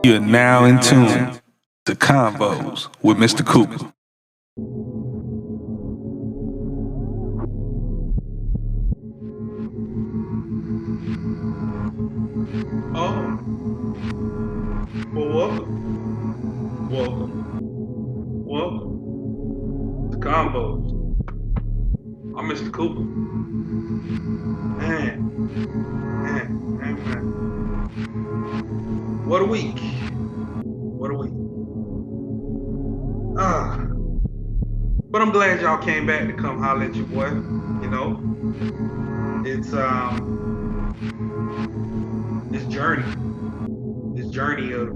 You're now in tune to CONVOS with Mr. Cooper. Oh, well, welcome to CONVOS. I'm Mr. Cooper. Man. What a week. But I'm glad y'all came back to come holler at your boy. You know, it's this journey of,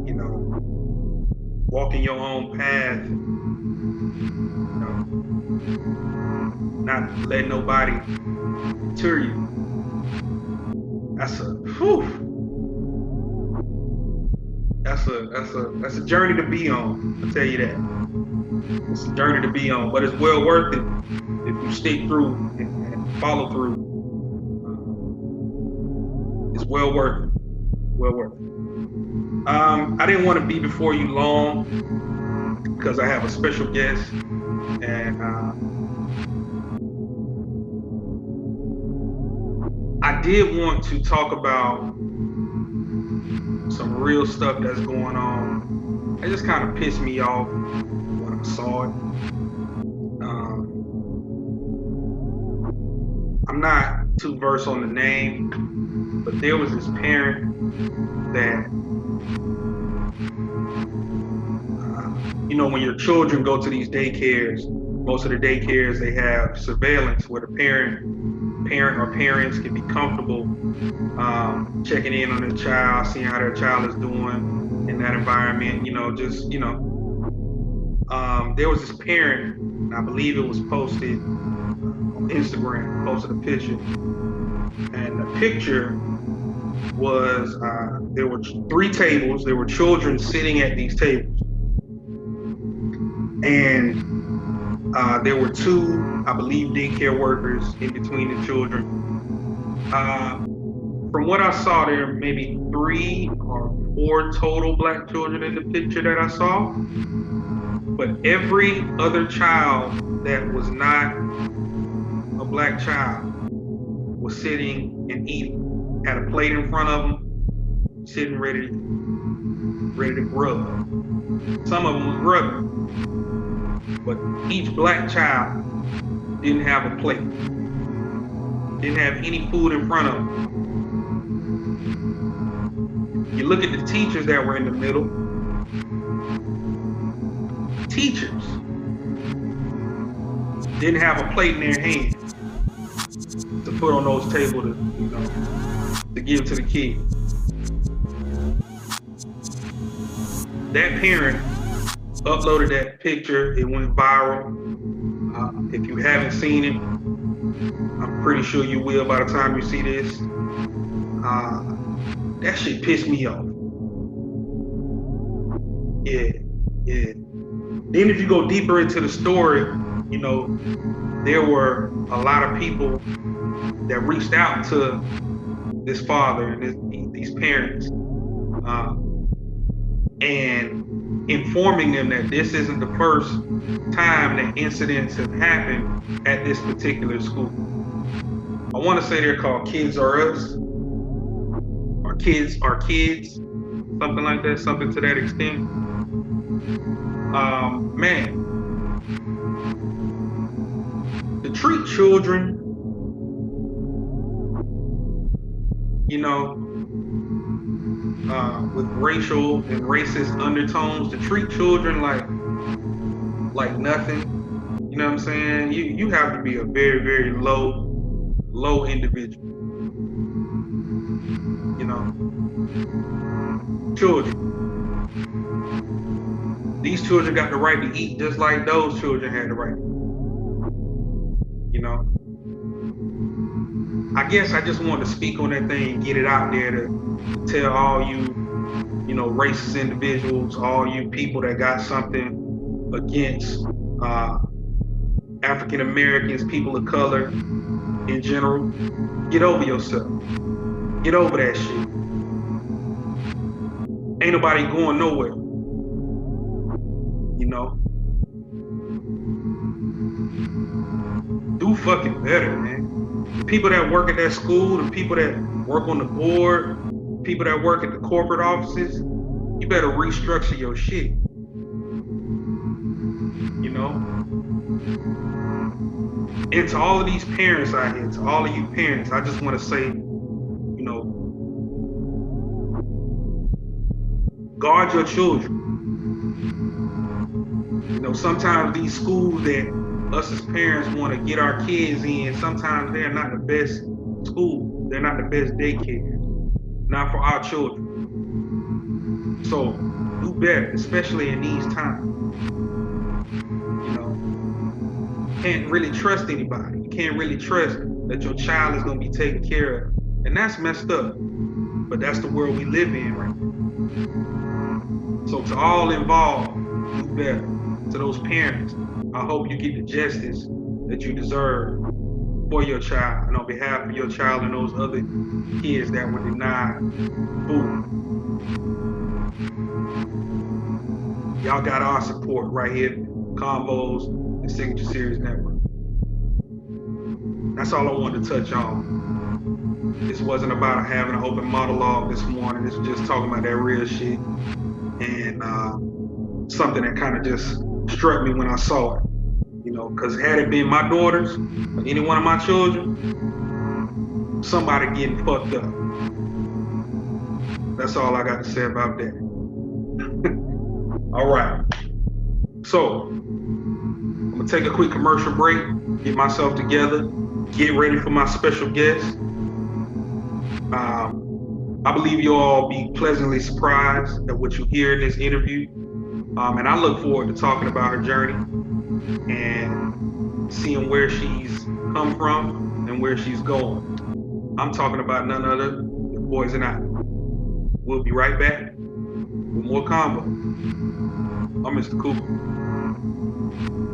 you know, walking your own path, you know, not letting nobody deter you. That's a journey to be on. I'll tell you that. It's a journey to be on, but it's well worth it if you stick through and follow through. It's well worth it. I didn't want to be before you long because I have a special guest, and I did want to talk about some real stuff that's going on. It just kind of pissed me off when I saw it. I'm not too versed on the name, but there was this parent that, you know, when your children go to these daycares, most of the daycares, they have surveillance where the parent or parents can be comfortable checking in on their child, seeing how their child is doing in that environment. You know, there was this parent, and I believe it was posted on Instagram, posted a picture, and the picture was there were 3 tables. There were children sitting at these tables, and there were 2, I believe, daycare workers in between the children. From what I saw, there were maybe 3 or 4 total black children in the picture that I saw. But every other child that was not a black child was sitting and eating. Had a plate in front of them, sitting ready to grub. Some of them was grubbing. But each black child didn't have a plate. Didn't have any food in front of them. You look at the teachers that were in the middle. Teachers didn't have a plate in their hand to put on those tables to give to the kids. That parent uploaded that picture. It went viral. If you haven't seen it, I'm pretty sure you will by the time you see this. That shit pissed me off. Yeah. Then if you go deeper into the story, you know, there were a lot of people that reached out to this father and these parents, and informing them that this isn't the first time that incidents have happened at this particular school. I want to say they're called Kids Are Us, or Kids Are Kids, something like that, something to that extent. Man, to treat children, you know, with racial and racist undertones, to treat children like nothing, you know what I'm saying? You have to be a very, very low individual, you know. Children. These children got the right to eat just like those children had the right to eat. You know? I guess I just wanted to speak on that thing and get it out there to tell all you know, racist individuals, all you people that got something against African Americans, people of color in general, get over yourself. Get over that shit. ain't nobody going nowhere. You know? Do fucking better, man. The people that work at that school, the people that work on the board, people that work at the corporate offices, you better restructure your shit. You know? And to all of these parents out here, to all of you parents, I just want to say, you know, guard your children. You know, sometimes these schools that us as parents want to get our kids in, sometimes they're not the best school. They're not the best daycare. Not for our children. So do better, especially in these times. You know, you can't really trust anybody. You can't really trust that your child is going to be taken care of. And that's messed up. But that's the world we live in right now. So to all involved, do better. To those parents, I hope you get the justice that you deserve for your child and on behalf of your child and those other kids that were denied food. Y'all got our support right here, CONVOS and Signature Seriez Network. That's all I wanted to touch on. This wasn't about having an open monologue this morning. This was just talking about that real shit and something that kind of just struck me when I saw it. You know, because had it been my daughters or any one of my children, somebody getting fucked up. That's all I got to say about that. All right. So, I'm going to take a quick commercial break, get myself together, get ready for my special guest. I believe you'll all be pleasantly surprised at what you hear in this interview. And I look forward to talking about her journey and seeing where she's come from and where she's going. I'm talking about none other than Poison Ivy. We'll be right back with more Convo. I'm Mr. Cooper.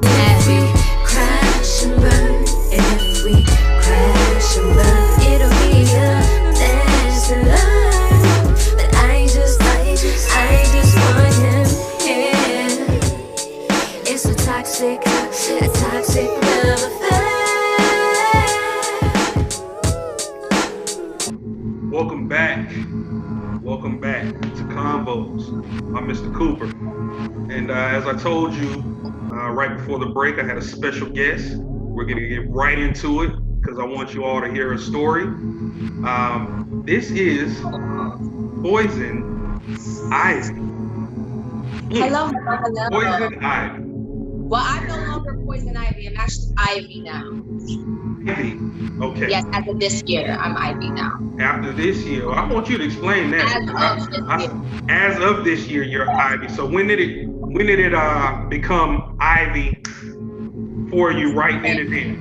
If we crash and burn, if we crash and burn, it'll be a lesson learned. But I just want him here. It's a toxic love affair. Welcome back to CONVOS. I'm Mr. Cooper. And as I told you right before the break, I had a special guest. We're going to get right into it because I want you all to hear her story. This is Poison Ivy. Hello. Poison Ivy. Well, I'm no longer Poison Ivy. I'm actually Ivy now. Ivy. Okay. Yes, as of this year, I'm Ivy now. After this year, I want you to explain that. As of this year, you're Ivy. So when did it become Ivy for you right then and there?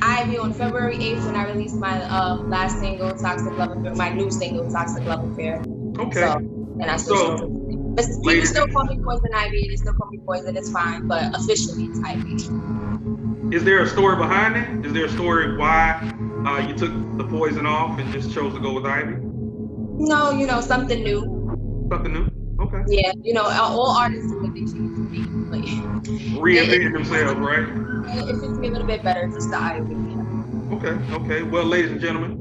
Ivy on February 8th when I released my last single, Toxic Love Affair, my new single, Toxic Love Affair. Okay. So, and I switched to but people still call me Poison Ivy, they still call me Poison, it's fine, but officially it's Ivy. Is there a story behind it? Is there a story why you took the poison off and just chose to go with Ivy? No, something new. Something new? Okay. Yeah, all artists do what they choose to be. Like, reinventing themselves, right? It fits me a little bit better, just the Ivy. Yeah. Okay. Well, ladies and gentlemen,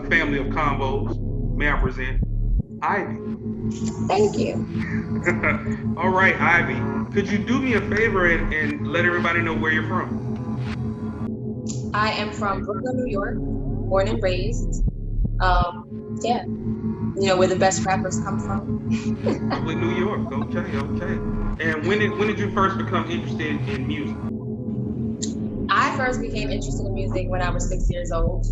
family of CONVOS, may I present Ivy. Thank you. All right, Ivy, could you do me a favor and let everybody know where you're from? I am from Brooklyn, New York, born and raised. Yeah, where the best rappers come from. Brooklyn, New York. Okay. And when did you first become interested in music? I first became interested in music when I was 6 years old.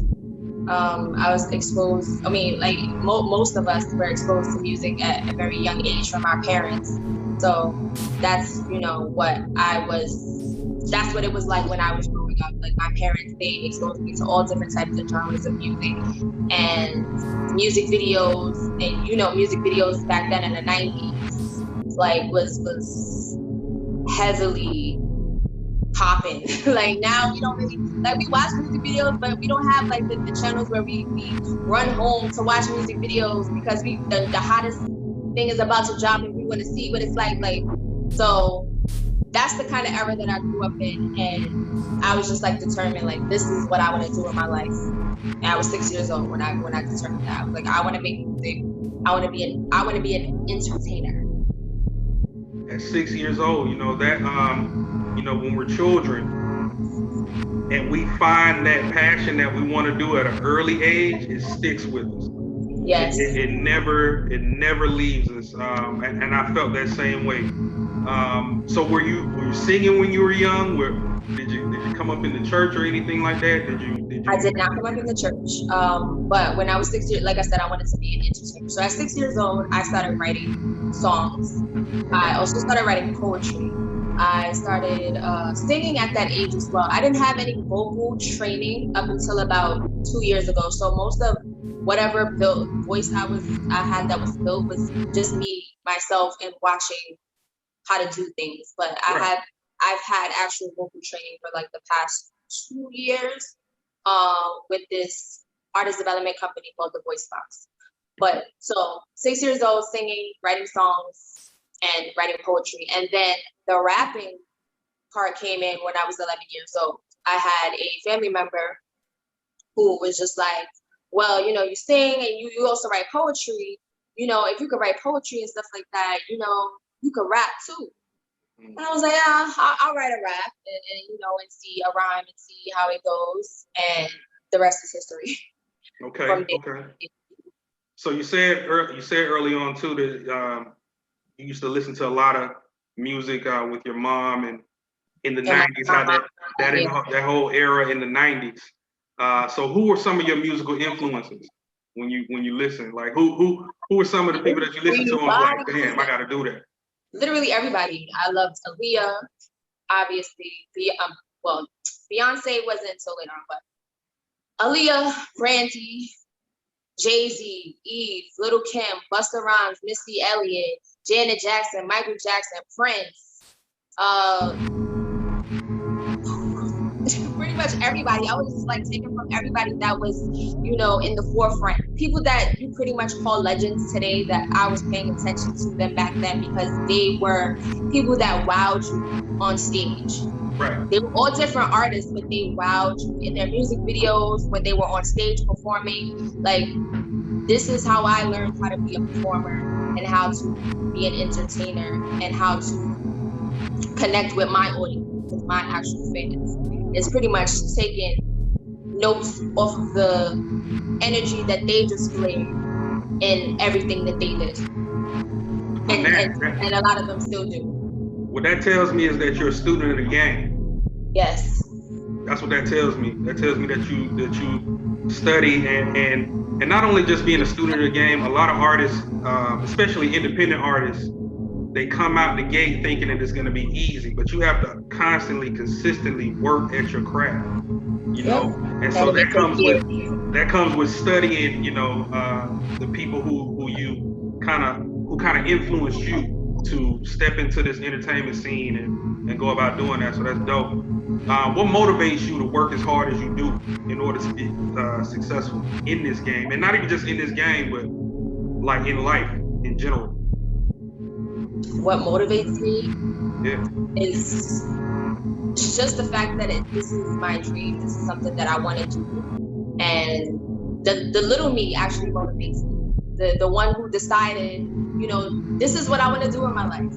I was exposed, most of us were exposed to music at a very young age from our parents. So that's, that's what it was like when I was growing up. Like my parents, they exposed me to all different types of genres of music and music videos. And, music videos back then in the 90s, was heavily popping. Like now we don't really we watch music videos, but we don't have the channels where we run home to watch music videos because the hottest thing is about to drop and we want to see what it's like. So that's the kind of era that I grew up in, and I was just like determined, like, this is what I want to do in my life. And I was 6 years old when I determined that. I was like, I want to make music. I want to be an entertainer. At 6 years old, you know that when we're children and we find that passion that we want to do at an early age, it sticks with us. Yes. It never leaves us. And I felt that same way. So were you singing when you were young? Did you come up in the church or anything like that? Did you? I did not come up in the church. But when I was 6 years, like I said, I wanted to be an entertainer. So at 6 years old, I started writing songs. I also started writing poetry. I started singing at that age as well. I didn't have any vocal training up until about 2 years ago. So most of whatever voice I had that was built was just me, myself, and watching how to do things. But Right. I've had actual vocal training for like the past 2 years with this artist development company called The Voice Box. But so 6 years old, singing, writing songs, and writing poetry. And then the rapping part came in when I was 11 years old. I had a family member who was just like, well, you sing and you also write poetry. If you could write poetry and stuff like that, you could rap too. And I was like, yeah, I'll write a rap and see a rhyme and see how it goes. And the rest is history. Okay. So you said early on too that you used to listen to a lot of music with your mom and in the 90s, how that whole era in the 90s. So who were some of your musical influences when you listen? Like who were some of the people that you listen to and was like, damn, I gotta do that? Literally everybody. I loved Aaliyah, obviously. Beyonce wasn't until later on, but Aaliyah, Brandy, Jay-Z, Eve, Little Kim, Busta Rhymes, Missy Elliott, Janet Jackson, Michael Jackson, Prince, pretty much everybody. I was just like taking from everybody that was, in the forefront. People that you pretty much call legends today that I was paying attention to them back then because they were people that wowed you on stage. Right. They were all different artists, but they wowed you in their music videos, when they were on stage performing. Like, this is how I learned how to be a performer and how to be an entertainer and how to connect with my audience, with my actual fans. It's pretty much taking notes off of the energy that they displayed in everything that they did. And a lot of them still do. What that tells me is that you're a student of the game. Yes. That's what that tells me. That tells me that you study and not only just being a student of the game. A lot of artists, especially independent artists, they come out the gate thinking that it's going to be easy, but you have to constantly, consistently work at your craft. And so that comes with studying. The people who kind of influenced you to step into this entertainment scene and go about doing that. So that's dope. What motivates you to work as hard as you do in order to be successful in this game? And not even just in this game, but like in life in general. What motivates me is just the fact that this is my dream. This is something that I want to do. And the little me actually motivates me. The one who decided, this is what I want to do in my life.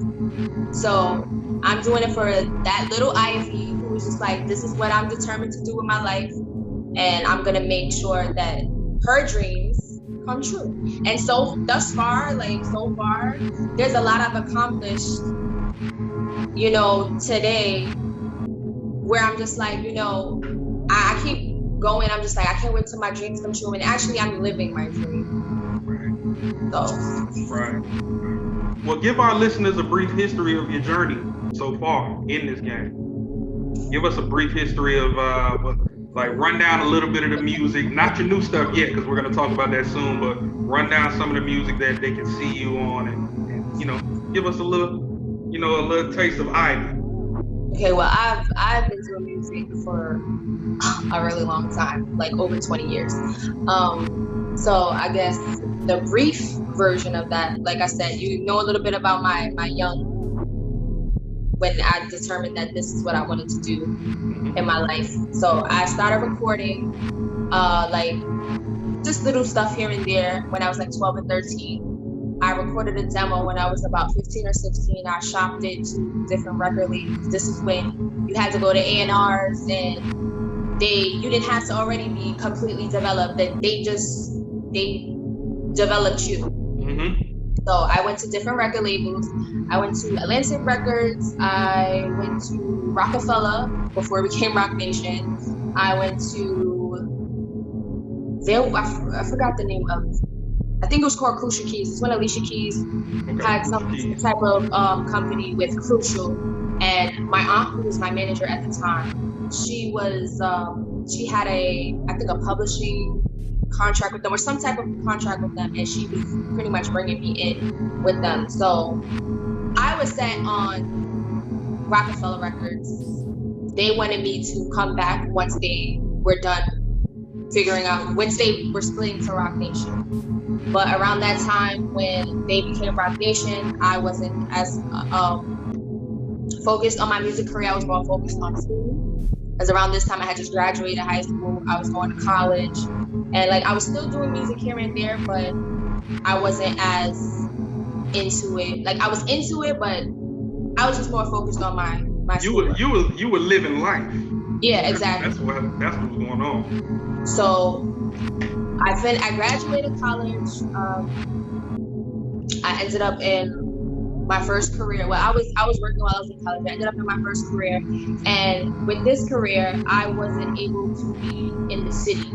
So I'm doing it for that little Ivy who was just like, this is what I'm determined to do in my life. And I'm going to make sure that her dreams come true. And so thus far, there's a lot I've accomplished, today where I'm just like, I keep going. I'm just like, I can't wait till my dreams come true. And actually I'm living my dream. Right. Well, give our listeners a brief history of your journey so far in this game. Give us a brief history of, run down a little bit of the music, not your new stuff yet, because we're going to talk about that soon, but run down some of the music that they can see you on and give us a little taste of Ivy. Okay, well, I've been doing music for a really long time, like over 20 years. So I guess the brief version of that, like I said, you know a little bit about my young, when I determined that this is what I wanted to do in my life. So I started recording, like just little stuff here and there when I was like 12 and 13. I recorded a demo when I was about 15 or 16. I shopped it to different record labels. This is when you had to go to A&Rs and you didn't have to already be completely developed. That they developed you. Mm-hmm. So I went to different record labels. I went to Atlantic Records. I went to Rockefeller before it became Rock Nation. I went to I forgot the name of. I think it was called Crucial Keys. It's when Alicia Keys had some type of company with Crucial, and my aunt, who was my manager at the time, she had I think a publishing contract with them or some type of contract with them, and she was pretty much bringing me in with them. So I was set on Rockefeller Records. They wanted me to come back once they were done figuring out, once they were splitting to Rock Nation. But around that time when they became Rock Nation, I wasn't as focused on my music career. I was more focused on school. Because around this time I had just graduated high school. I was going to college. And like I was still doing music here and there, but I wasn't as into it. Like I was into it, but I was just more focused on my school. You were living life. Yeah, exactly. That's what was going on. So I graduated college. I ended up in my first career. Well, I was working while I was in college. I ended up in my first career, and with this career, I wasn't able to be in the city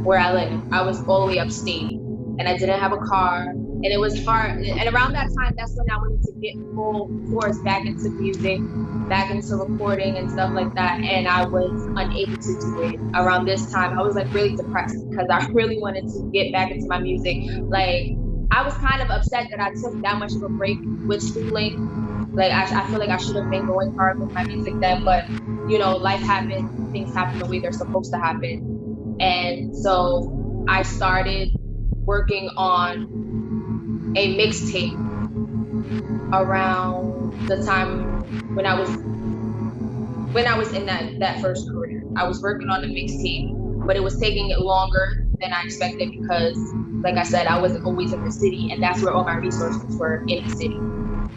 where I live. I was all the way upstate, and I didn't have a car, and it was hard. And around that time, that's when I wanted to get full force back into music, back into recording and stuff like that, and I was unable to do it. Around this time, I was like really depressed because I really wanted to get back into my music. Like I was kind of upset that I took that much of a break with schooling. Like I feel like I should have been going hard with my music then, but you know, life happened, things happen the way they're supposed to happen. And so I started working on a mixtape around the time when I was in that first career. I was working on the mixtape, but it was taking it longer than I expected because, like I said, I wasn't always in the city, and that's where all my resources were, in the city.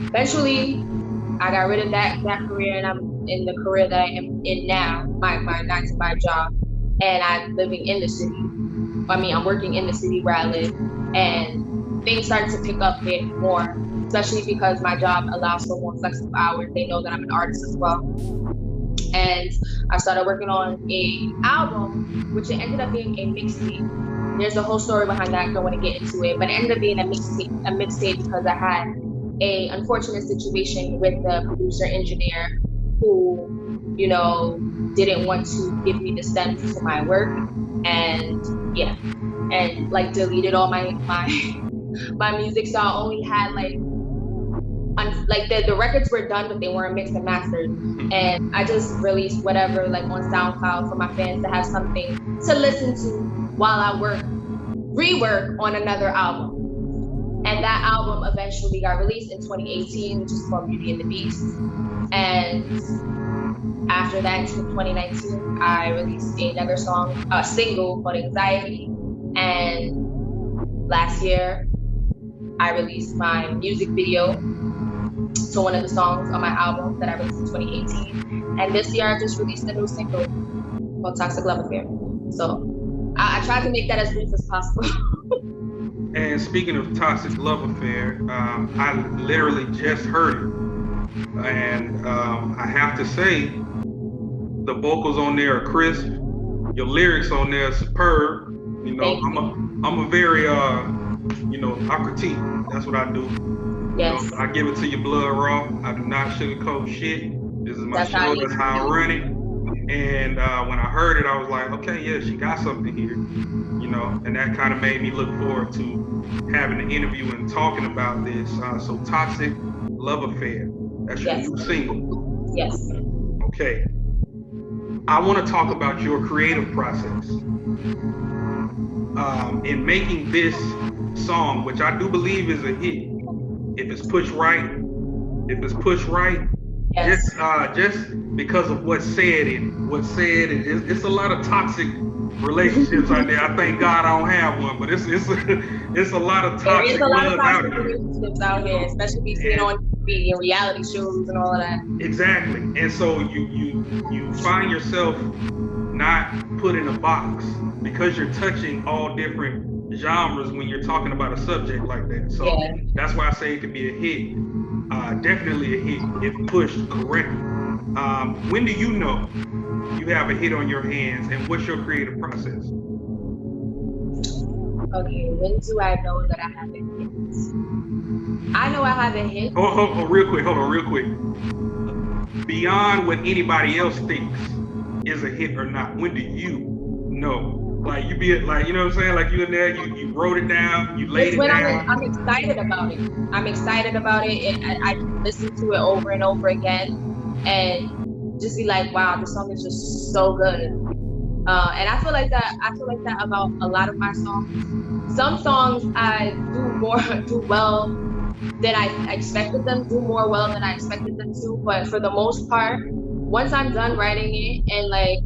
Eventually, I got rid of that career, and I'm in the career that I am in now, my 9-to-5 job, and I'm living in the city. I'm working in the city where I live, and things started to pick up a bit more, especially because my job allows for more flexible hours. They know that I'm an artist as well. And I started working on an album, which it ended up being a mixtape. There's a whole story behind that. I don't want to get into it, but it ended up being a mixtape because I had a unfortunate situation with the producer engineer who, you know, didn't want to give me the stems to my work, and like deleted all my music. So I only had the records were done, but they weren't mixed and mastered. And I just released whatever, like on SoundCloud, for my fans to have something to listen to while I rework on another album. And that album eventually got released in 2018, which is called Beauty and the Beast. And after that, in 2019, I released another single called Anxiety. And last year, I released my music video to one of the songs on my album that I released in 2018. And this year I just released a new single called Toxic Love Affair. So I tried to make that as brief as possible. And speaking of Toxic Love Affair, I literally just heard it. And I have to say, the vocals on there are crisp. Your lyrics on there are superb. You know, I'm a very, I critique. That's what I do. Yes. You know, I give it to you blood raw. I do not sugarcoat shit. This is my show. That's how I run it. And when I heard it, I was like, okay, yeah, she got something here. You know, and that kind of made me look forward to having an interview and talking about this. So Toxic Love Affair. That's your new single. Yes. Okay. I want to talk about your creative process in making this song, which I do believe is a hit. If it's pushed right, Yes. just because of what's said, it's a lot of toxic relationships out there. I thank God I don't have one, but it's a lot of There toxic is a lot of love out toxic here. relationships out here, especially be seen on TV and reality shows and all of that. Exactly. And so you find yourself not put in a box because you're touching all different genres when you're talking about a subject like that. So Yeah. that's why I say it could be a hit. Definitely a hit if pushed correctly. When do you know you have a hit on your hands, and what's your creative process? Okay, when do I know that I have a hit? I know I have a hit. Hold on, real quick. Beyond what anybody else thinks is a hit or not, when do you know? Like you be like, you know what I'm saying? Like you in there, you wrote it down, you laid It's it when down. I'm excited about it. I'm excited about it, and I can listen to it over and over again, and just be like, wow, this song is just so good. And I feel like that about a lot of my songs. Some songs I do well than I expected them, do more well than I expected them to. But for the most part, once I'm done writing it, and like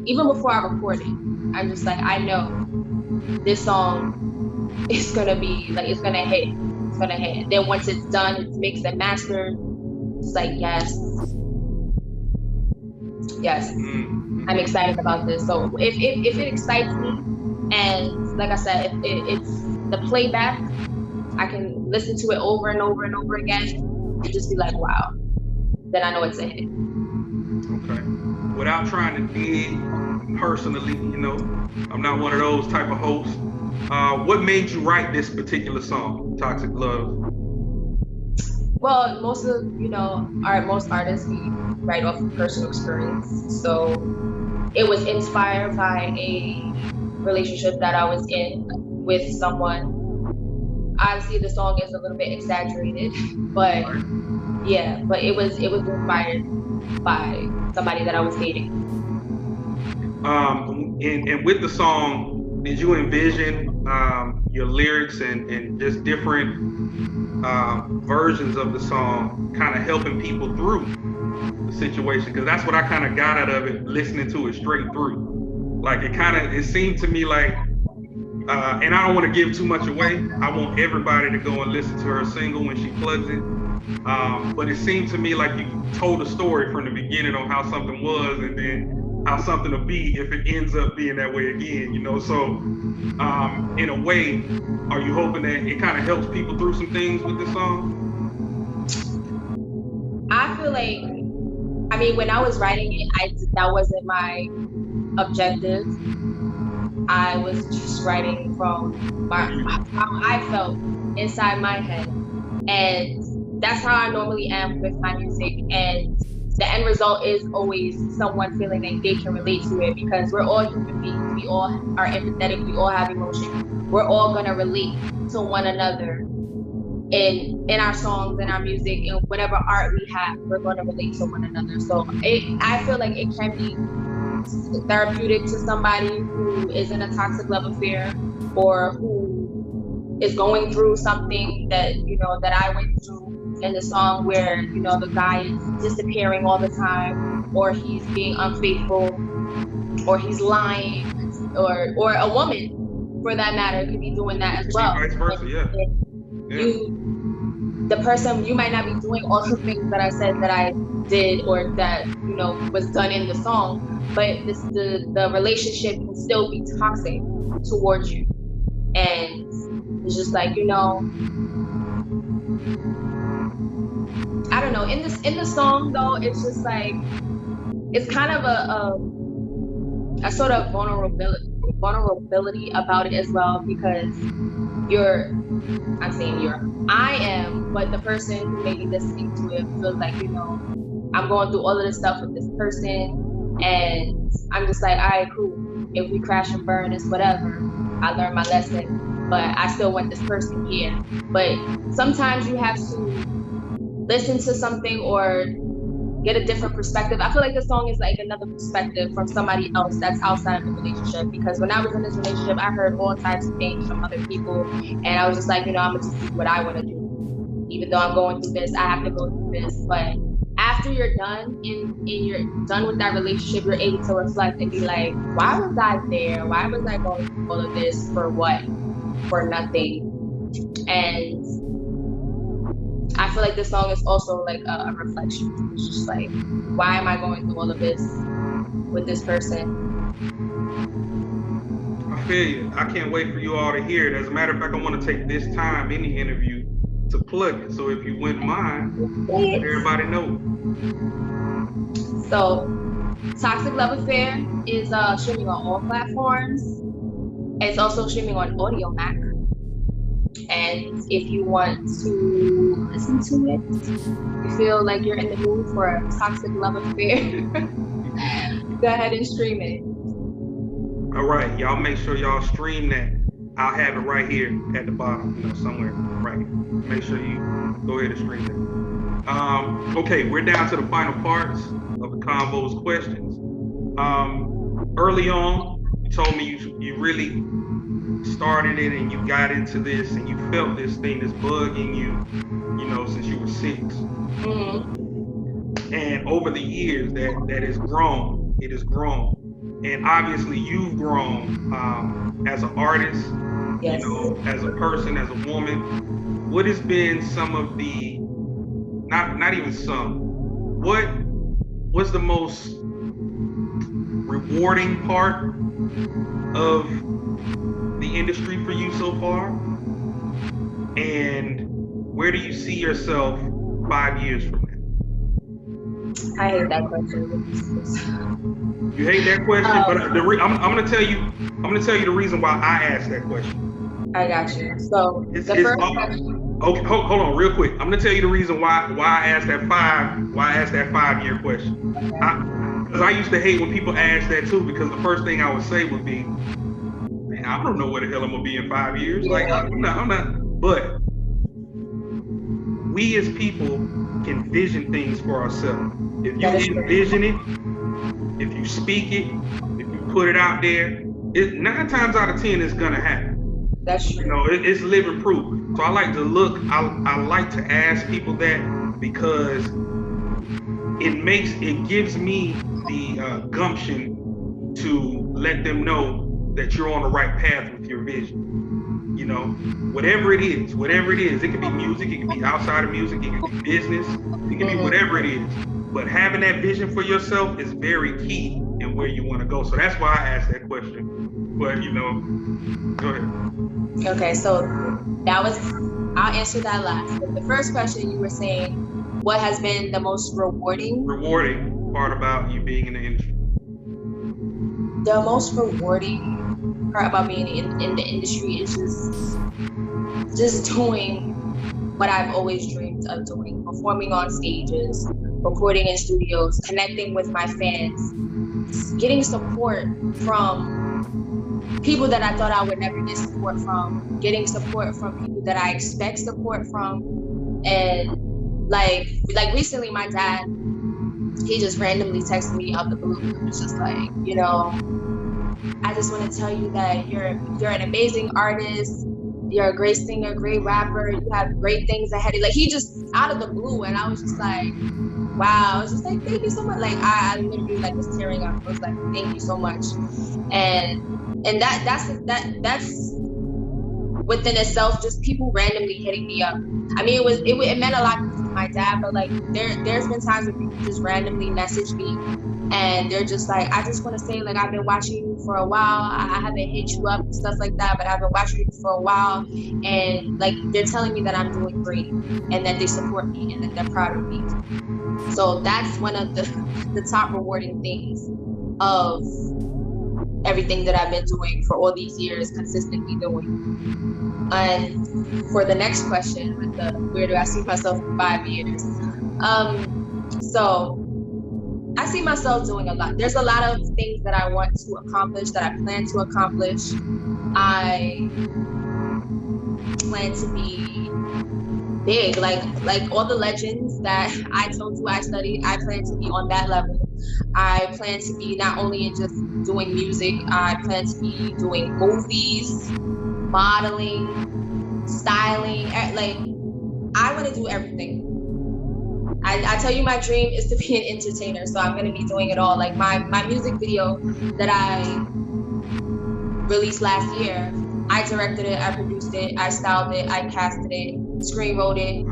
even before I record it, I'm just like, I know this song is gonna be like, it's gonna hit. It's gonna hit. Then once it's done, it's mixed and mastered. It's like, yes. I'm excited about this. So if it excites me, and like I said, if it's the playback, I can listen to it over and over and over again and just be like, wow, then I know it's a hit. Okay. Without trying to dig personally, you know, I'm not one of those type of hosts. What made you write this particular song, Toxic Love? Well, most artists, we write off of personal experience. So it was inspired by a relationship that I was in with someone. Obviously, the song is a little bit exaggerated, but yeah, but it was inspired by somebody that I was dating. And with the song, did you envision your lyrics and just different versions of the song kind of helping people through the situation? Because that's what I kind of got out of it, listening to it straight through. Like it seemed to me like, and I don't want to give too much away. I want everybody to go and listen to her single when she plugs it. But it seemed to me like you told a story from the beginning on how something was, and then how something will be if it ends up being that way again, you know? So in a way, are you hoping that it kind of helps people through some things with this song? I feel like, I mean, when I was writing it, that wasn't my objective. I was just writing from how I felt inside my head. And that's how I normally am with my music. And the end result is always someone feeling like they can relate to it, because we're all human beings. We all are empathetic. We all have emotion. We're all gonna relate to one another in our songs, in our music, in whatever art we have. We're gonna relate to one another. So I feel like it can be therapeutic to somebody who is in a toxic love affair, or who is going through something that I went through in the song, where the guy is disappearing all the time, or he's being unfaithful, or he's lying, or a woman for that matter could be doing that as well. Vice versa, yeah. The person, you might not be doing all the things that I said that I did, or that was done in the song, but the relationship can still be toxic towards you. And it's just like, I don't know, in the song though, it's just like, it's kind of a sort of vulnerability about it as well, because I am, but the person who may be listening to it feels like, I'm going through all of this stuff with this person, and I'm just like, all right, cool. If we crash and burn, it's whatever. I learned my lesson, but I still want this person here. But sometimes you have to listen to something, or get a different perspective. I feel like this song is like another perspective from somebody else that's outside of the relationship, because when I was in this relationship, I heard all types of things from other people, and I was just like, I'm gonna just do what I want to do. Even though I'm going through this, I have to go through this. But after you're done and you're done with that relationship, you're able to reflect and be like, why was I there? Why was I going through all of this for what? For nothing. And I feel like this song is also like a reflection. It's just like, why am I going through all of this with this person? I feel you. I can't wait for you all to hear it. As a matter of fact, I want to take this time in the interview to plug it. So if you wouldn't mind, let everybody know. So, Toxic Love Affair is streaming on all platforms. It's also streaming on Audio Mac. And if you want to listen to it, you feel like you're in the mood for a toxic love affair, go ahead and stream it. All right, y'all make sure y'all stream that. I'll have it right here at the bottom, somewhere right here. Make sure you go ahead and stream it. Okay, we're down to the final parts of the Convos questions. Early on, you told me you really started it and you got into this and you felt this thing, this bug in you, since you were 6. Mm-hmm. And over the years that has grown, it has grown. And obviously you've grown as an artist, yes. As a person, as a woman. What has been some of the, not even some, what was the most rewarding part of the industry for you so far? And where do you see yourself 5 years from now? I hate that question. You hate that question, but I'm gonna tell you the reason why I asked that question. I got you. So the first question. Okay, hold on, real quick. I'm gonna tell you the reason why I asked that 5-year question. Because I used to hate when people ask that too, because the first thing I would say would be, man, I don't know where the hell I'm gonna be in 5 years. Like I'm not. But we as people can vision things for ourselves. If you envision it, if you speak it, if you put it out there, 9 times out of 10 it's gonna happen. That's true. It's living proof. So I like to look. I like to ask people that, because it gives me the gumption to let them know that you're on the right path with your vision. Whatever it is, it can be music, it can be outside of music, it can be business, it can be whatever it is. But having that vision for yourself is very key in where you want to go. So that's why I asked that question. But go ahead. Okay, so I'll answer that last. But the first question, you were saying, what has been the most rewarding part about you being in the industry? The most rewarding part about being in the industry is just doing what I've always dreamed of doing, performing on stages, recording in studios, connecting with my fans, getting support from people that I thought I would never get support from, getting support from people that I expect support from. And like recently, my dad, he just randomly texted me out the blue. It was just like, I just want to tell you that you're an amazing artist. You're a great singer, great rapper. You have great things ahead of you. Like, he just out of the blue, and I was just like, wow. I was just like, thank you so much. Like, I literally was tearing up. I was like, thank you so much. And that's within itself, just people randomly hitting me up. I mean, it meant a lot to my dad, but there's been times where people just randomly message me and they're just like, I just want to say, I've been watching you for a while. I haven't hit you up and stuff like that, but I've been watching you for a while, and they're telling me that I'm doing great and that they support me and that they're proud of me. So that's one of the top rewarding things of everything that I've been doing for all these years, consistently doing. And for the next question, with the where do I see myself in 5 years? So I see myself doing a lot. There's a lot of things that I want to accomplish, that I plan to accomplish. I plan to be big, like all the legends that I told you I studied. I plan to be on that level. I plan to be not only in just doing music, I plan to be doing movies, modeling, styling. Like, I want to do everything. I tell you, my dream is to be an entertainer, so I'm going to be doing it all. Like my music video that I released last year, I directed it, I produced it, I styled it, I casted it, screen wrote it.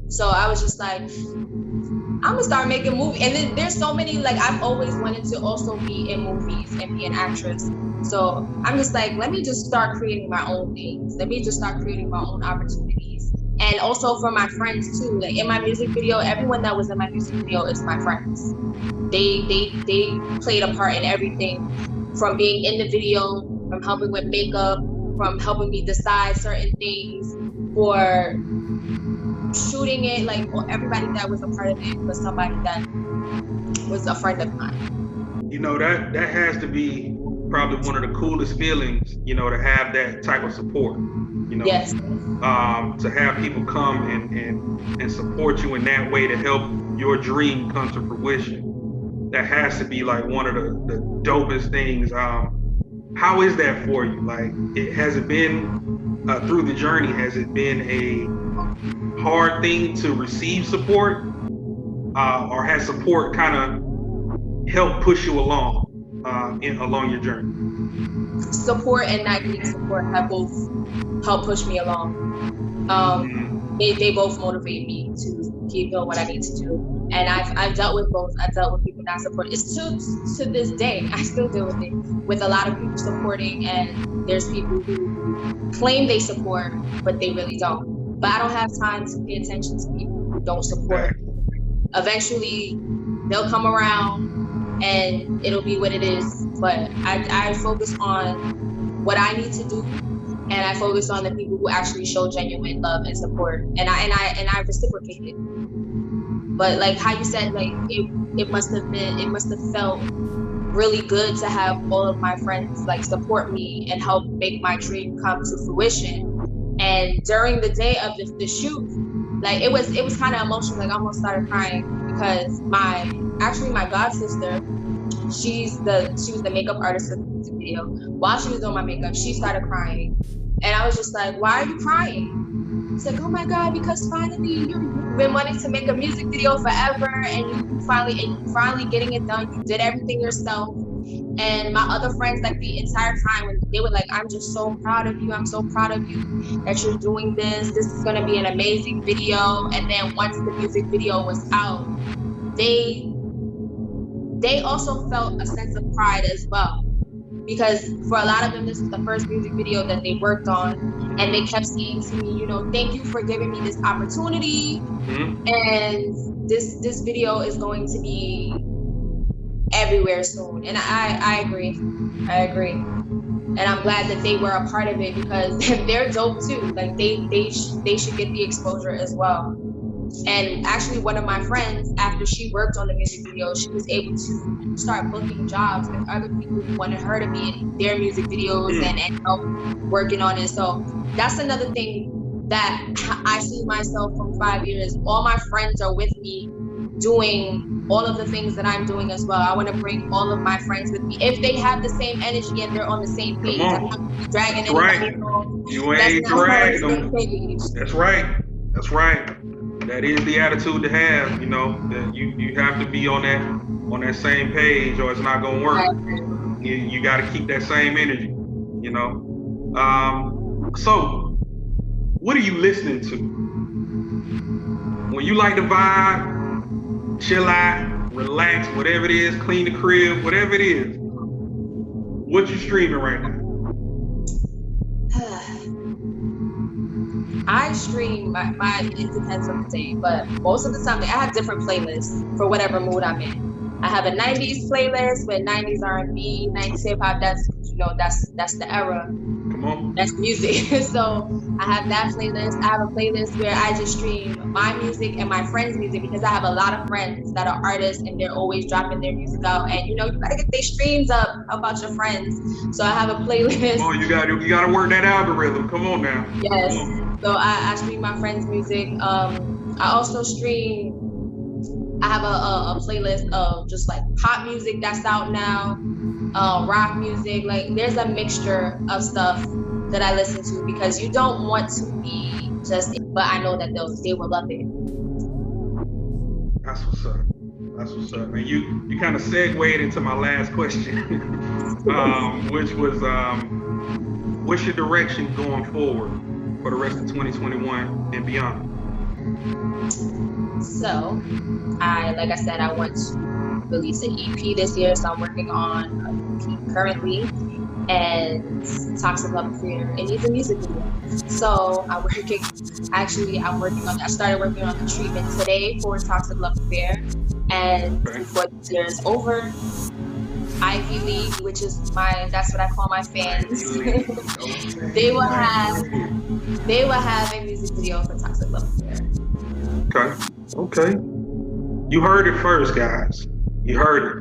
So I was just like, I'm gonna start making movies. And then there's so many, like, I've always wanted to also be in movies and be an actress. So I'm just like, let me just start creating my own things. Let me just start creating my own opportunities. And also for my friends too. Like in my music video, everyone that was in my music video is my friends. They played a part in everything, from being in the video, from helping with makeup, from helping me decide certain things, for shooting it. Like everybody that was a part of it was somebody that was a friend of mine. You know, that has to be probably one of the coolest feelings, you know, to have that type of support, you know. Yes. To have people come and support you in that way to help your dream come to fruition. That has to be like one of the dopest things. How is that for you? Like, has it been through the journey, has it been a hard thing to receive support, or has support kind of helped push you along along your journey? Support and not getting support have both helped push me along. They both motivate me to keep doing what I need to do. And I've dealt with both. I've dealt with people not supporting. It's to this day, I still deal with it, with a lot of people supporting, and there's people who claim they support, but they really don't. But I don't have time to pay attention to people who don't support. Eventually, they'll come around and it'll be what it is. But I focus on what I need to do, and I focus on the people who actually show genuine love and support, and I reciprocate it. But like how you said, like it must have felt really good to have all of my friends like support me and help make my dream come to fruition. And during the day of the shoot, like it was kind of emotional. Like I almost started crying because my god sister, she was the makeup artist for the music video. While she was doing my makeup, she started crying, and I was just like, "Why are you crying?" It's like, "Oh my God, because finally you've been wanting to make a music video forever, and you finally getting it done. You did everything yourself." And my other friends, like the entire time, when they were like, "I'm just so proud of you. I'm so proud of you that you're doing this. This is gonna be an amazing video." And then once the music video was out, they also felt a sense of pride as well. Because for a lot of them, this was the first music video that they worked on, and they kept saying to me, you know, "Thank you for giving me this opportunity, and this video is going to be everywhere soon." And I agree, and I'm glad that they were a part of it, because they're dope too. Like they should get the exposure as well. And actually, one of my friends, after she worked on the music video, she was able to start booking jobs with other people who wanted her to be in their music videos and help working on it. So that's another thing that I see myself from 5 years. All my friends are with me doing all of the things that I'm doing as well. I want to bring all of my friends with me. If they have the same energy and they're on the same page, I'm not dragging anybody along. You ain't dragging them. That's right. That is the attitude to have, you know, that you have to be on that same page, or it's not gonna work. You got to keep that same energy, you know. So what are you listening to when you like to vibe, chill out, relax, whatever it is, clean the crib, whatever it is? What you streaming right now? I stream, it depends on the day, but most of the time I have different playlists for whatever mood I'm in. I have a 90s playlist with 90s R&B, 90s hip hop. That's the era. Come on. That's music. So I have that playlist. I have a playlist where I just stream my music and my friends' music because I have a lot of friends that are artists and they're always dropping their music out. And you gotta get their streams up about your friends. So I have a playlist. Oh, you gotta work that algorithm. Come on now. Yes. So I stream my friends' music. I also stream. I have a playlist of just like pop music that's out now, rock music. Like there's a mixture of stuff that I listen to because you don't want to be just, but I know that they will love it. That's what's up. That's what's up. And you kind of segued into my last question, which was, what's your direction going forward for the rest of 2021 and beyond? So, like I said, I want to release an EP this year, so I'm working on an EP currently, and Toxic Love Affair. It needs a music video. So I started working on the treatment today for Toxic Love Affair, and before this year is over, Ivy League, which is that's what I call my fans. they will have a music video for Toxic Love Affair. Okay. You heard it first, guys. You heard it.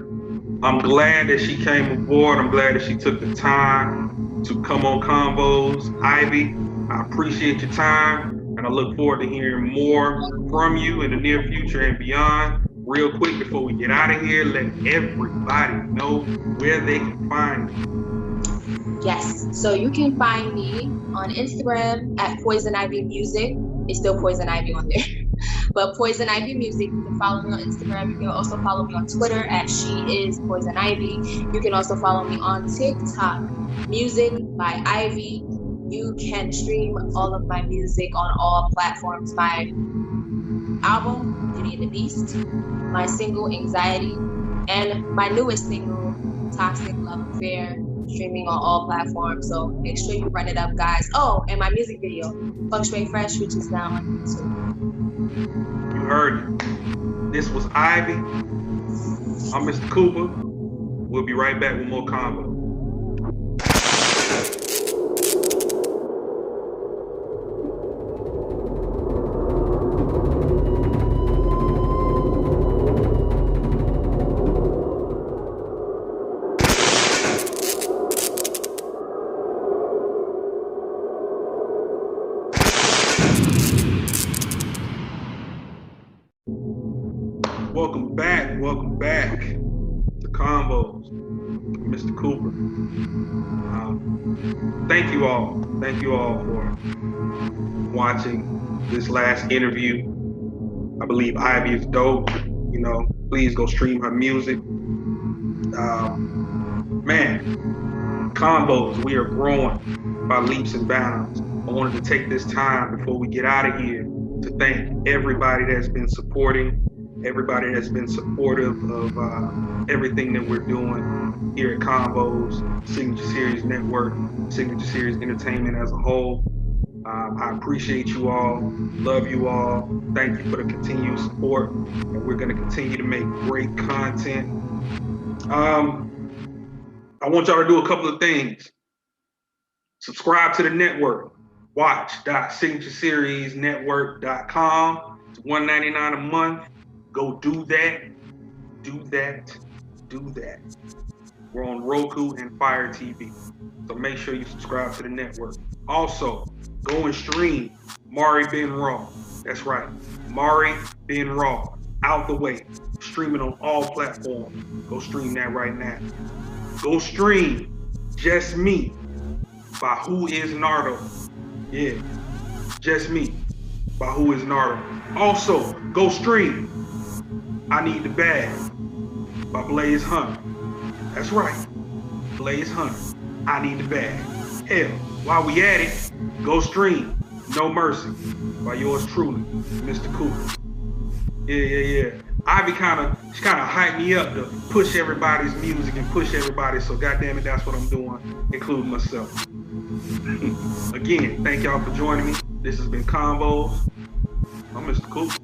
I'm glad that she came aboard. I'm glad that she took the time to come on Convos. Ivy, I appreciate your time, and I look forward to hearing more from you in the near future and beyond. Real quick, before we get out of here, let everybody know where they can find you. Yes, so you can find me on Instagram at Poison Ivy Music. It's still Poison Ivy on there. But Poison Ivy Music, you can follow me on Instagram. You can also follow me on Twitter at She Is Poison Ivy. You can also follow me on TikTok, Music by Ivy. You can stream all of my music on all platforms. My album, Beauty and the Beast, my single, Anxiety, and my newest single, Toxic Love Affair, streaming on all platforms. So make sure you run it up, guys. Oh, and my music video, Feng Shui Fresh, which is now on YouTube. You heard it. This was Ivy. I'm Mr. Cooper. We'll be right back with more Convo. Welcome back to Convos, Mr. Cooper. Thank you all for watching this last interview. I believe Ivy is dope. Please go stream her music. Convos, we are growing by leaps and bounds. I wanted to take this time before we get out of here to thank everybody that's been supporting, everybody that's been supportive of everything that we're doing here at Convos, Signature Seriez Network, Signature Seriez Entertainment as a whole. I appreciate you all, love you all. Thank you for the continued support, and we're going to continue to make great content. I want y'all to do a couple of things. Subscribe to the network. Watch.signatureseriesnetwork.com. It's $1.99 a month. Go do that. We're on Roku and Fire TV. So make sure you subscribe to the network. Also, go and stream Mari Ben Raw. That's right. Mari Ben Raw. Out the way. Streaming on all platforms. Go stream that right now. Go stream Just Me by Who Is Nardo. Yeah. Just Me by Who Is Nardo. Also, go stream I Need the Bag by Blaze Hunter. That's right. Blaze Hunter. I Need the Bag. Hell, while we at it, go stream No Mercy by yours truly, Mr. Cooper. Yeah. Ivy kind of hyped me up to push everybody's music and push everybody, so goddamn it, that's what I'm doing, including myself. Again, thank y'all for joining me. This has been Convos. I'm Mr. Cooper.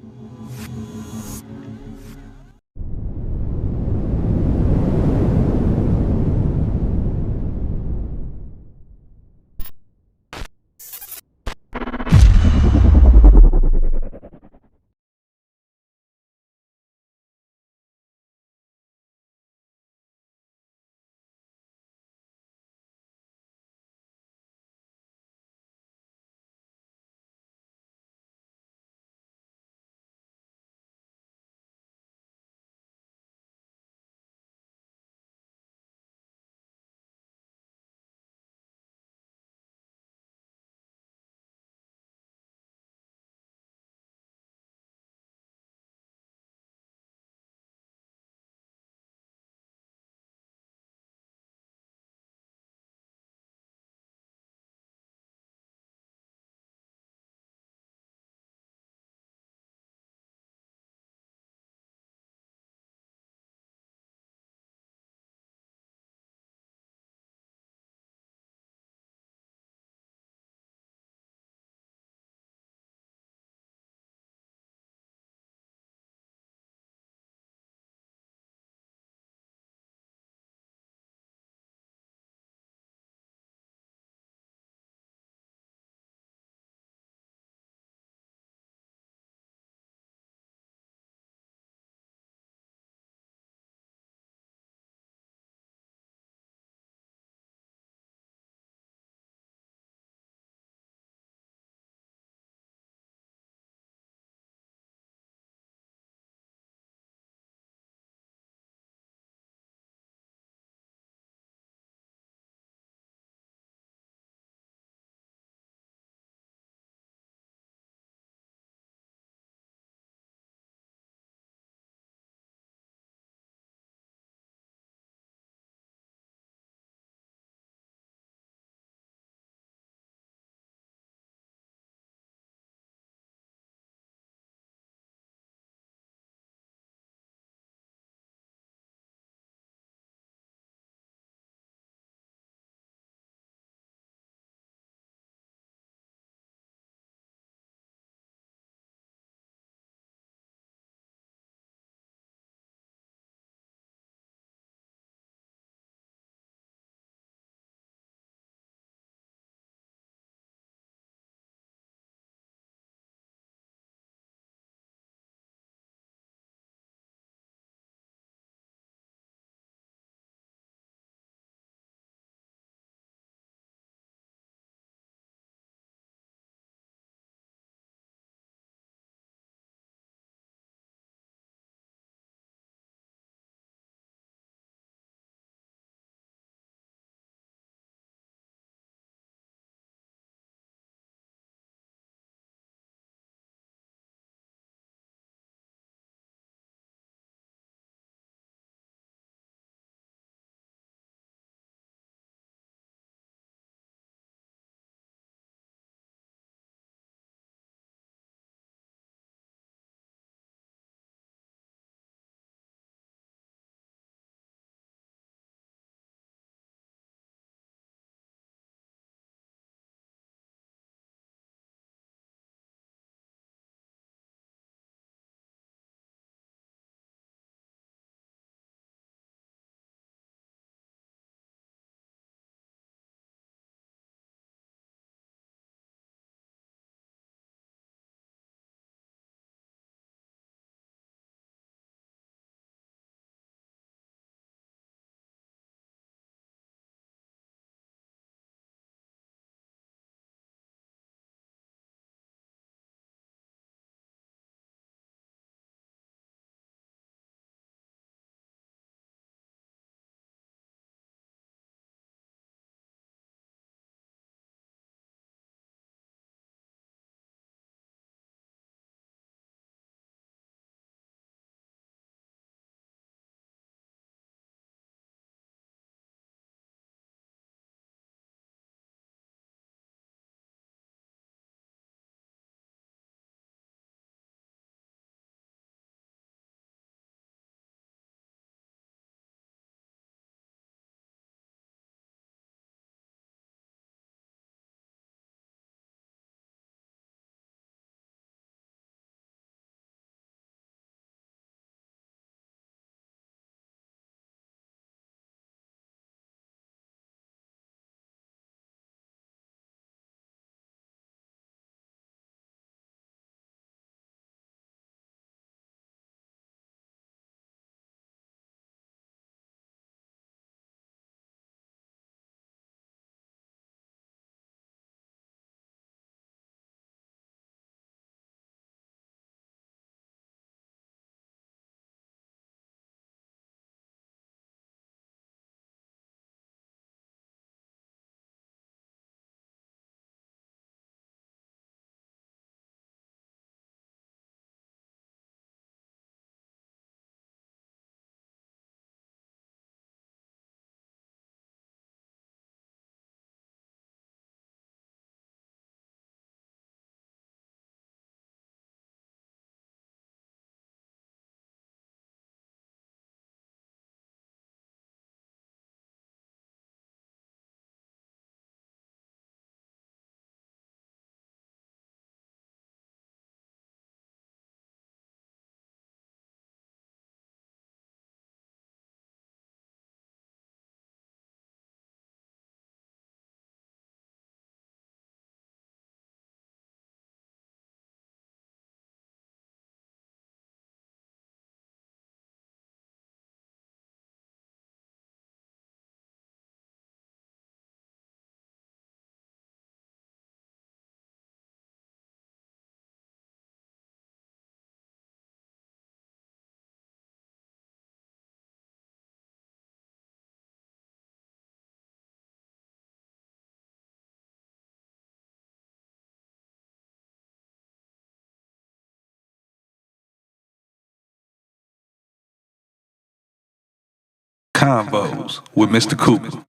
CONVOS with Mr. Cougar.